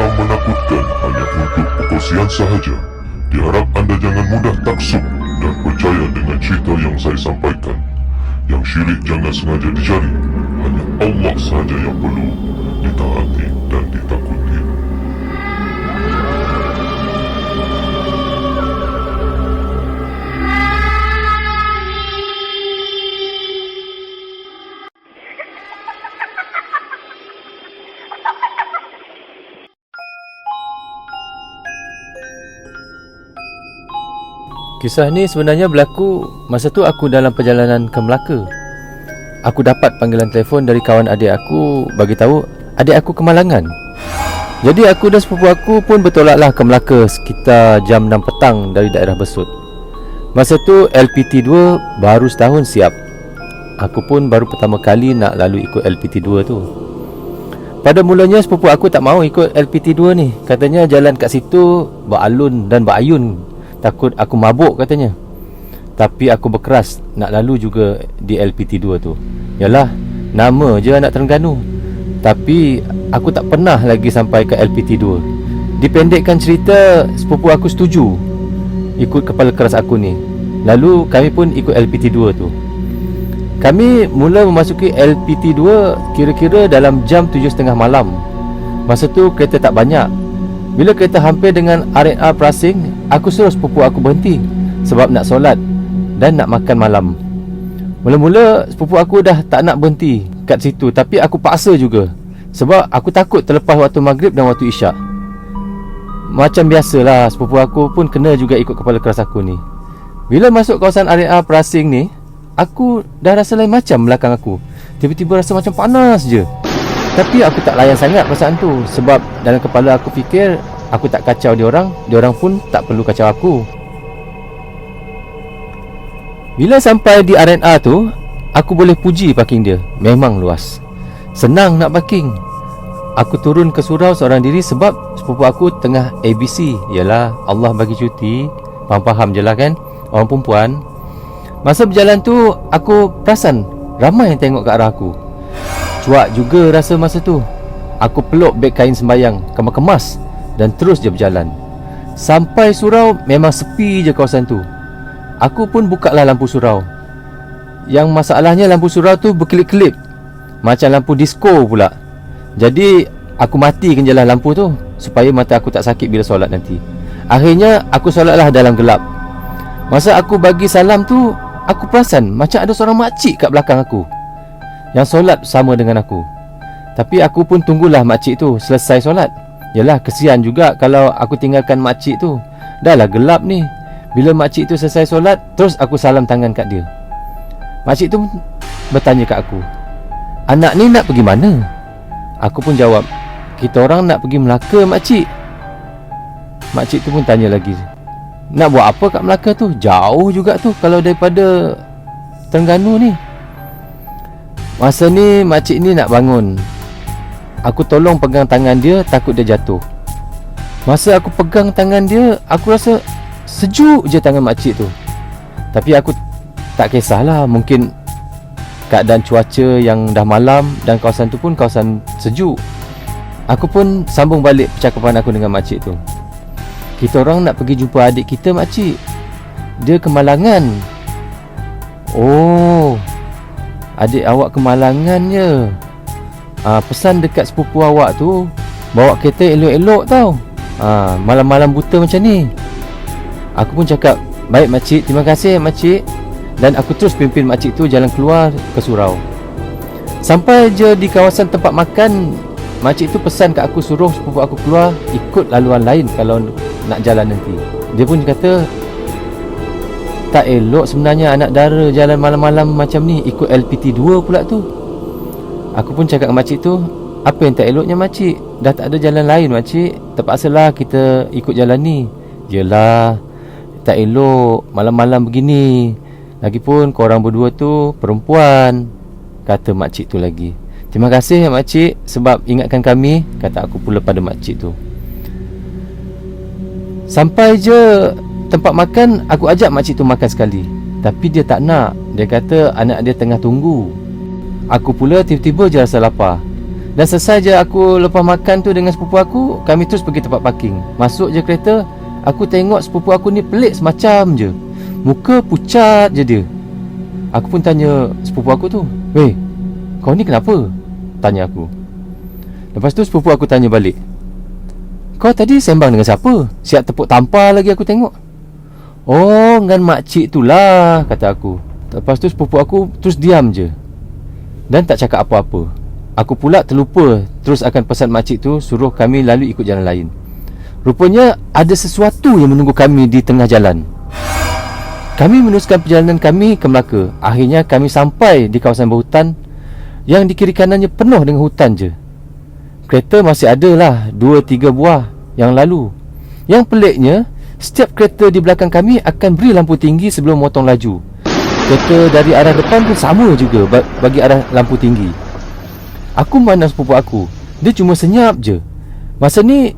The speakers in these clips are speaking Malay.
terbilang menakutkan hanya untuk perkongsian sahaja, diharap anda jangan mudah taksub dan percaya dengan cerita yang saya sampaikan. Yang syirik jangan sengaja dicari, hanya Allah sahaja yang perlu ditaati dan ditakuti. Kisah ni sebenarnya berlaku masa tu aku dalam perjalanan ke Melaka. Aku dapat panggilan telefon dari kawan adik aku bagi tahu adik aku kemalangan. Jadi aku dan sepupu aku pun bertolaklah ke Melaka sekitar jam 6 petang dari daerah Besut. Masa tu LPT2 baru setahun siap. Aku pun baru pertama kali nak lalu ikut LPT2 tu. Pada mulanya sepupu aku tak mau ikut LPT2 ni. Katanya jalan kat situ beralun dan berayun, takut aku mabuk katanya. Tapi aku berkeras nak lalu juga di LPT2 tu. Yalah, nama je anak Terengganu. Tapi aku tak pernah lagi sampai ke LPT2. Dipendekkan cerita, sepupu aku setuju ikut kepala keras aku ni. Lalu kami pun ikut LPT2 tu. Kami mula memasuki LPT2 kira-kira dalam jam 7.30 malam. Masa tu kereta tak banyak. Bila kereta hampir dengan R&R Prasing, aku suruh sepupu aku berhenti sebab nak solat dan nak makan malam. Mula-mula sepupu aku dah tak nak berhenti kat situ, tapi aku paksa juga sebab aku takut terlepas waktu maghrib dan waktu isyak. Macam biasalah, sepupu aku pun kena juga ikut kepala keras aku ni. Bila masuk kawasan R&R Prasing ni, aku dah rasa lain macam belakang aku. Tiba-tiba rasa macam panas je. Tapi aku tak layan sangat perasaan tu sebab dalam kepala aku fikir aku tak kacau diorang pun tak perlu kacau aku. Bila sampai di R&R tu, aku boleh puji parking dia. Memang luas, senang nak parking. Aku turun ke surau seorang diri sebab sepupu aku tengah ABC. Yalah, Allah bagi cuti, faham-faham je lah kan, orang perempuan. Masa berjalan tu, aku perasan ramai yang tengok ke arah aku. Cuak juga rasa masa tu. Aku peluk beg kain sembayang, kemas-kemas dan terus je berjalan. Sampai surau memang sepi je kawasan tu. Aku pun bukalah lampu surau. Yang masalahnya lampu surau tu berkelip-kelip, macam lampu disco pula. Jadi aku matikan je lah lampu tu supaya mata aku tak sakit bila solat nanti. Akhirnya aku solatlah dalam gelap. Masa aku bagi salam tu, aku perasan macam ada seorang makcik kat belakang aku yang solat sama dengan aku. Tapi aku pun tunggulah makcik tu selesai solat. Yalah, kesian juga kalau aku tinggalkan makcik tu. Dah lah gelap ni. Bila makcik tu selesai solat, terus aku salam tangan kat dia. Makcik tu bertanya kat aku, "Anak ni nak pergi mana?" Aku pun jawab, "Kita orang nak pergi Melaka, makcik." Makcik tu pun tanya lagi, "Nak buat apa kat Melaka tu? Jauh juga tu kalau daripada Terengganu ni." Masa ni makcik ni nak bangun. Aku tolong pegang tangan dia, takut dia jatuh. Masa aku pegang tangan dia, aku rasa sejuk je tangan makcik tu. Tapi aku tak kisahlah, mungkin keadaan cuaca yang dah malam dan kawasan tu pun kawasan sejuk. Aku pun sambung balik percakapan aku dengan makcik tu. "Kita orang nak pergi jumpa adik kita, makcik. Dia kemalangan." "Oh, adik awak kemalangan je. Pesan dekat sepupu awak tu bawa kereta elok-elok tau. Malam-malam buta macam ni." Aku pun cakap, "Baik makcik, terima kasih makcik." Dan aku terus pimpin makcik tu jalan keluar ke surau. Sampai je di kawasan tempat makan, makcik tu pesan kat aku suruh sepupu aku keluar ikut laluan lain kalau nak jalan nanti. Dia pun kata tak elok sebenarnya anak dara jalan malam-malam macam ni, ikut LPT2 pula tu. Aku pun cakap dengan makcik tu, "Apa yang tak eloknya makcik? Dah tak ada jalan lain makcik, terpaksalah kita ikut jalan ni." "Yelah, tak elok malam-malam begini. Lagipun korang berdua tu perempuan," kata makcik tu lagi. "Terima kasih makcik sebab ingatkan kami," kata aku pula pada makcik tu. Sampai je tempat makan, aku ajak makcik tu makan sekali. Tapi dia tak nak. Dia kata anak dia tengah tunggu. Aku pula tiba-tiba je rasa lapar. Dan selesai je aku lepas makan tu dengan sepupu aku, kami terus pergi tempat parking. Masuk je kereta, aku tengok sepupu aku ni pelik semacam je. Muka pucat je dia. Aku pun tanya sepupu aku tu, "Weh, kau ni kenapa?" Tanya aku. Lepas tu sepupu aku tanya balik, "Kau tadi sembang dengan siapa? Siap tepuk tampar lagi aku tengok." "Oh, dengan makcik tu lah," kata aku. Lepas tu sepupu aku terus diam je dan tak cakap apa-apa. Aku pula terlupa terus akan pesan makcik tu suruh kami lalu ikut jalan lain. Rupanya ada sesuatu yang menunggu kami di tengah jalan. Kami meneruskan perjalanan kami ke Melaka. Akhirnya kami sampai di kawasan berhutan yang di kiri kanannya penuh dengan hutan je. Kereta masih ada lah 2-3 buah yang lalu. Yang peliknya, setiap kereta di belakang kami akan beri lampu tinggi sebelum motong laju. Kereta dari arah depan pun sama juga bagi arah lampu tinggi. Aku memandang sepupu aku. Dia cuma senyap je. Masa ni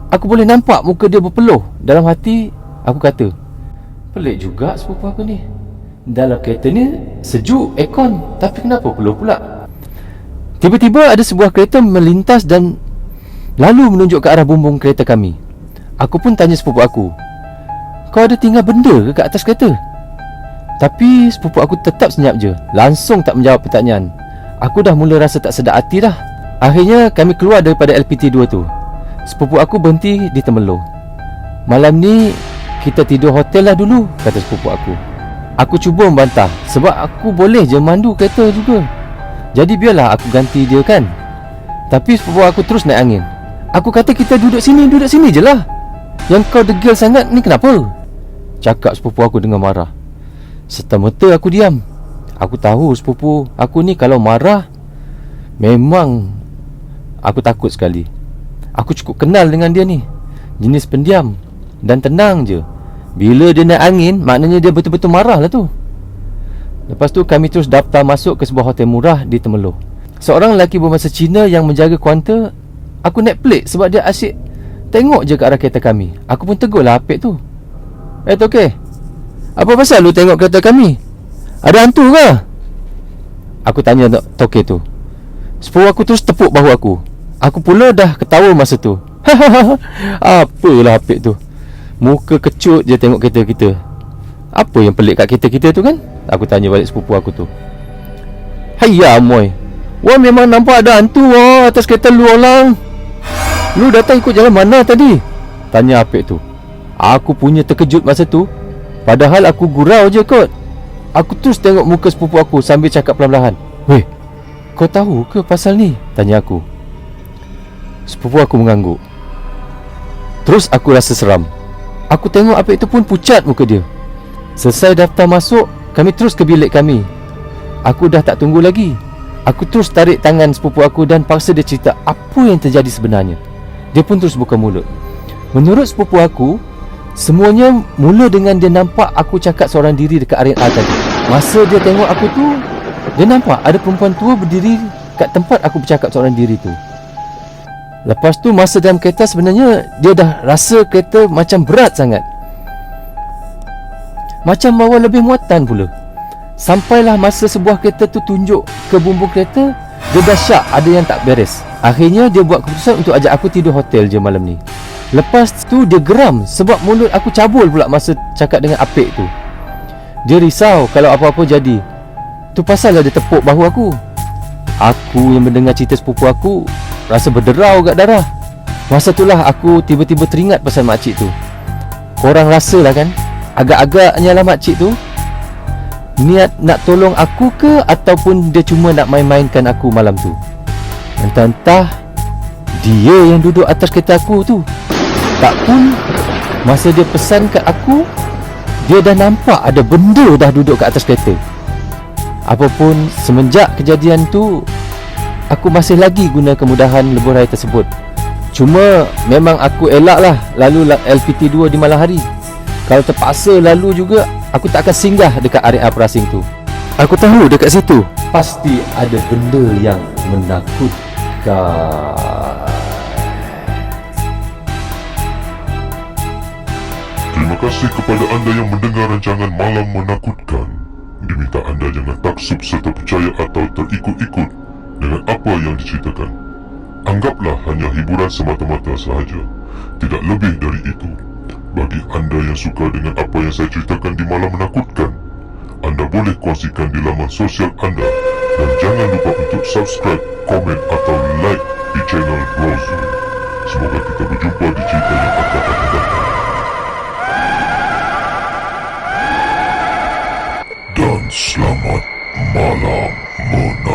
aku boleh nampak muka dia berpeluh. Dalam hati aku kata, pelik juga sepupu aku ni. Dalam kereta ni sejuk aircon, tapi kenapa peluh pula? Tiba-tiba ada sebuah kereta melintas dan lalu menunjuk ke arah bumbung kereta kami. Aku pun tanya sepupu aku, "Kau ada tinggal benda ke kat atas kereta?" Tapi sepupu aku tetap senyap je. Langsung tak menjawab pertanyaan. Aku dah mula rasa tak sedap hati dah. Akhirnya kami keluar daripada LPT2 tu. Sepupu aku berhenti di Temerloh. "Malam ni kita tidur hotel lah dulu," kata sepupu aku. Aku cuba membantah sebab aku boleh je mandu kereta juga. Jadi biarlah aku ganti dia kan. Tapi sepupu aku terus naik angin. "Aku kata kita duduk sini je lah. Yang kau degil sangat ni kenapa?" cakap sepupu aku dengan marah. Serta-merta aku diam. Aku tahu sepupu aku ni kalau marah memang aku takut sekali. Aku cukup kenal dengan dia ni. Jenis pendiam dan tenang je. Bila dia naik angin, maknanya dia betul-betul marah lah tu. Lepas tu kami terus daftar masuk ke sebuah hotel murah di Temerloh. Seorang lelaki berbangsa Cina yang menjaga kaunter. Aku naik pelik sebab dia asyik tengok je ke arah kereta kami. Aku pun tegur lah apik tu, "Tokey, apa pasal lu tengok kereta kami? Ada hantu ke?" Aku tanya tokey tu. Sepupu aku terus tepuk bahu aku. Aku pula dah ketawa masa tu. Apalah apik tu, muka kecut je tengok kereta kita. Apa yang pelik kat kereta kita tu kan? Aku tanya balik sepupu aku tu. "Hayya moy, wah memang nampak ada hantu atas kereta lu orang. Lu datang ikut jalan mana tadi?" tanya apik tu. Aku punya terkejut masa tu. Padahal aku gurau je kot. Aku terus tengok muka sepupu aku sambil cakap perlahan-lahan, "Weh, kau tahu ke pasal ni?" tanya aku. Sepupu aku mengangguk. Terus aku rasa seram. Aku tengok apik itu pun pucat muka dia. Selesai daftar masuk, kami terus ke bilik kami. Aku dah tak tunggu lagi. Aku terus tarik tangan sepupu aku dan paksa dia cerita apa yang terjadi sebenarnya. Dia pun terus buka mulut. Menurut sepupu aku, semuanya mula dengan dia nampak aku cakap seorang diri dekat arena tadi. Masa dia tengok aku tu, dia nampak ada perempuan tua berdiri kat tempat aku bercakap seorang diri tu. Lepas tu masa dalam kereta sebenarnya dia dah rasa kereta macam berat sangat, macam bawa lebih muatan pula. Sampailah masa sebuah kereta tu tunjuk ke bumbung kereta, dia dah syak ada yang tak beres. Akhirnya dia buat keputusan untuk ajak aku tidur hotel je malam ni. Lepas tu dia geram sebab mulut aku cabul pula masa cakap dengan apik tu. Dia risau kalau apa-apa jadi. Tu pasal dia tepuk bahu aku. Aku yang mendengar cerita sepupu aku rasa berderau kat darah. Masa itulah aku tiba-tiba teringat pasal makcik tu. Korang rasalah kan, agak-agaknya lah makcik tu niat nak tolong aku ke ataupun dia cuma nak main-mainkan aku malam tu. Entah-entah dia yang duduk atas kereta aku tu. Tak pun masa dia pesan kat aku, dia dah nampak ada benda dah duduk kat atas kereta. Apapun semenjak kejadian tu, aku masih lagi guna kemudahan lebuh raya tersebut. Cuma memang aku elak lah lalu LPT2 di malam hari. Kalau terpaksa lalu juga, aku tak akan singgah dekat area perasing tu. Aku tahu dekat situ pasti ada benda yang menakutkan. Terima kasih kepada anda yang mendengar rancangan Malam Menakutkan. Diminta anda jangan taksub serta percaya atau terikut-ikut dengan apa yang diceritakan. Anggaplah hanya hiburan semata-mata sahaja, tidak lebih dari itu. Bagi anda yang suka dengan apa yang saya ceritakan di Malam Menakutkan, anda boleh kongsikan di laman sosial anda dan jangan lupa untuk subscribe, komen atau like di channel Brozu. Semoga kita berjumpa di cerita yang akan datang. Dan selamat malam menakutkan.